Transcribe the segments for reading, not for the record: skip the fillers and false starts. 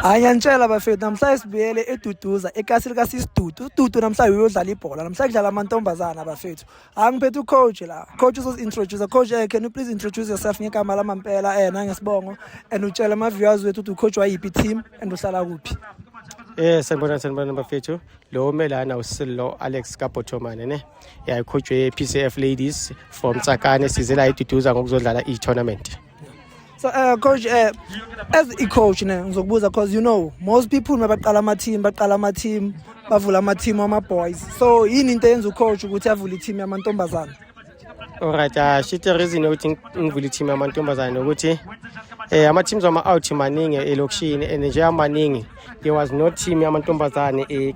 Ayantshela bafethu namhla sibuyele eduduza ekasini kasisidudu ududu namhla uyodlala ibhola namhla kudlala amantombazana bafethu angiphethe ucoach la coach uzointroduce coach can you please introduce yourself ngegama lamampela nangesibongo and utshela ama viewers wethu ukuthi coach wayiphi team and uhlala kuphi. Sanibona bafethu lo melana uSilo Alex Kapotomane ne ya coach we PCF ladies from Tsakane sizela eduduza ngokuzodlala i-tournament. So coach as a coach ngizokubuza because you know most people mabaqala ama team bavula ama team ama boys so yini into yenza ucoach ukuthi avule team yamantombazana. Alright, shit reason ukuthi ngivule team yamantombazana ukuthi ama teams ama out maningi elokishini and nje amaningi there was no team yamantombazane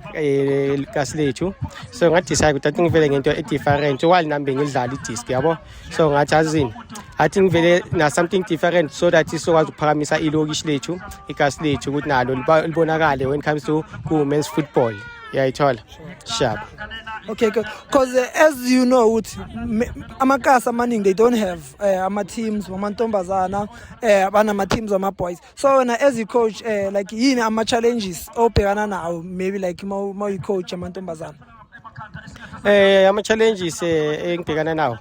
kaSilethu so ngathi decide ukuthi ngivele ngento different while nambe ngidlala idisc yabo so ngathi azini athi ngivele na something different so that isokwazi ukuphakamisa ilokishi lethu iKaSilethu ukuthi nalo libonakale when it comes to women's football yayithola sharp. Okay, because as you know ukuthi amakasa amaningi they don't have ama teams wamantombazana banama teams wama boys so wena as a coach like yini ama challenges obhekana nawo maybe like ma you coach amantombazana. Ama challenges engibhekana nawo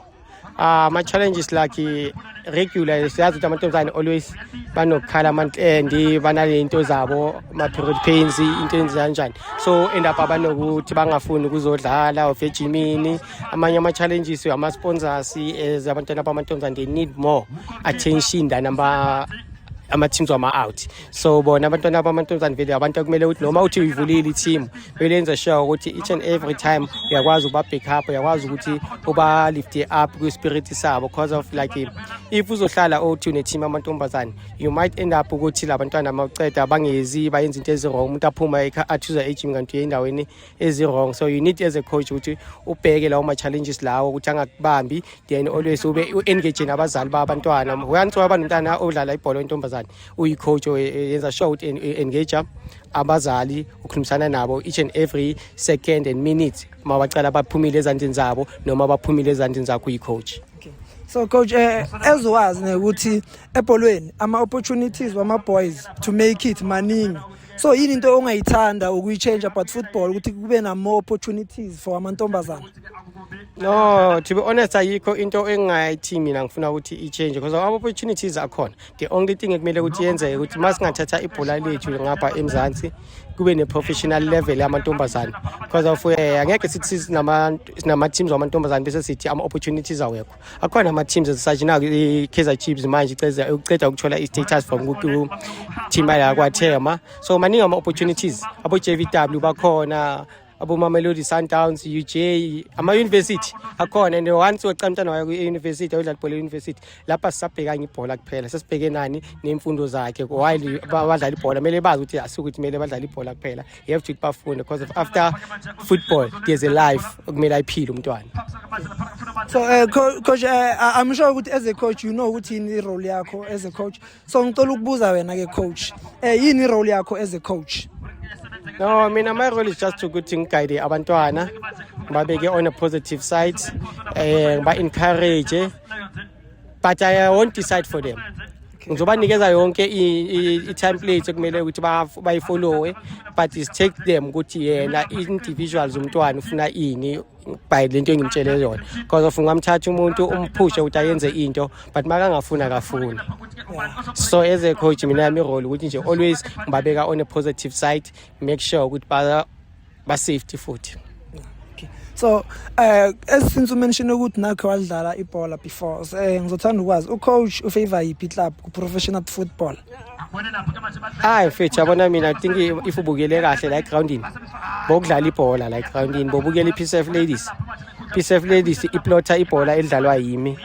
ama challenges like regular siyazi ukuthi amantombazane always banokukhala amantendi banalento zabo ama period pains into enzenjani so end up abanokuthi bangafuni ukuzodlala of ejimini amanye ama challenges ama sponsors abantwana bamantombazane they need more attention than ama teams wama out so bona abantwana bamantombazane vele abantu kumele ukuthi noma uthi uyivulile i-team belenza sure ukuthi each and every time uyakwazi ukuba back up uyakwazi ukuthi uba lift up ku spirit sabo because of like if uzohlala uthi une team amantombazane you might end up ukuthi labantwana mawuceda bangezi bayenza into ezi wrong umuntu aphuma athuza ejim kanti endaweni ezi wrong so you need as a coach ukuthi ubheke lawo ma challenges lawo ukuthi angakubambi then always ube engage nabazali babantwana uyantswa abantwana odlala ibhola intombazane uyicoach yenza sure ukuthi engage abazali ukhulumisana nabo each and every second and minute mabacala baphumile ezandleni zabo noma baphumile ezandleni zakho uyicoach. So coach as wazi ukuthi ebholweni ama opportunities wama boys to make it maningi so yini into ongayithanda ukuyichange about football ukuthi kube na more opportunities for amantombazana. No, to be honest ayikho into engayithi mina ngifuna ukuthi i-change because our opportunities akhona the only thing ekumele ukuthi yenzeke ukuthi masingathatha ibhola lethu ngapha eMzansi kube ne-professional level yamantombazane because of angeke sithi sinama teams wamantombazane bese sithi ama opportunities awekho akhona ama teams ezisajina iKaizer Chiefs manje uceda ukuthola i-status from ku team la kwaThema so maningi ama opportunities abo JVW bakhona abo Mamelodi Sundowns UJ ama university akhona and once wacamtana wayo ku university udlala ibhola university lapha sisabhekanga ibhola kuphela sesibheke nani nemfundo zakhe while badlala ibhola mele bazi ukuthi asukuthi mele badlala ibhola kuphela you have to bafunde because of after football there's a life okumele ayiphile umntwana. So coach I'm sure ukuthi as a coach you know ukuthi yini role yakho as a coach so ngicela ukubuza wena ke coach yini role yakho as a coach. No, my role is just to guide abantwana babeke on a positive side ba encourage but I won't decide for them. Ngizobanikeza yonke i-template ekumele ukuthi bayifollow but is take them ukuthi yena individuals umntwana ufuna ini by lento engimtshele yona because of ngamthatha umuntu umphushe ukuthi ayenze into but makangafuna kafuni. So as a coach mina yami role ukuthi nje always ngibabeka on a positive side make sure ukuthi ba safety futhi. So as since you mentioned ukuthi nakho wadlala ibhola before ngizothanda ukwazi ucoach ufavor yipi club ku professional football. Mfethu yabona mina I think if ubukele kahle like groundini bokudlala ibhola like groundini bobukela iPCF ladies iplotha ibhola edlalwa yimi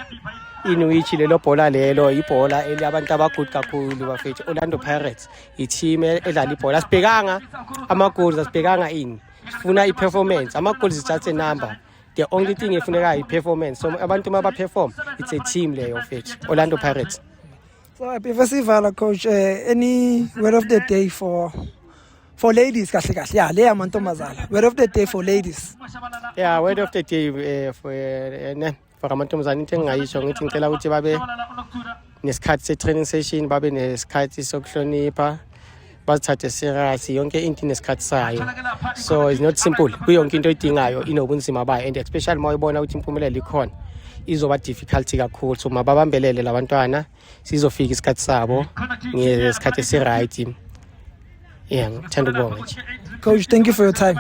in which lelo bhola lelo ibhola eliyabantu abagood kakhulu bafethu Orlando Pirates i-team edlala ibhola sibhekanga ama goals asibhekanga ini sifuna i-performance ama goals is just a number the only thing efuneka i-performance so abantu maba perform it's a team leyo fethu Orlando Pirates. So before sivala coach any word of the day for ladies kahle yeah le amantombazana word of the day for ladies. Yeah, word of the day for amantombazana into engayisho ngithi ngicela ukuthi babe nesikhathi se training session babe nesikhathi sokuhlonipha bazithathe serious yonke into inesikhathi sayo, so it's not simple kuyonke into oyidingayo inobunzima bayo, and especially uma uyibona ukuthi impumelelo ikhona izoba difficult kakhulu. So mababambelele labantwana sizofika isikhathi sabo ngesikhathi esi-right. Yeah, ngithanda ukubonga nje. Coach, thank you for your time.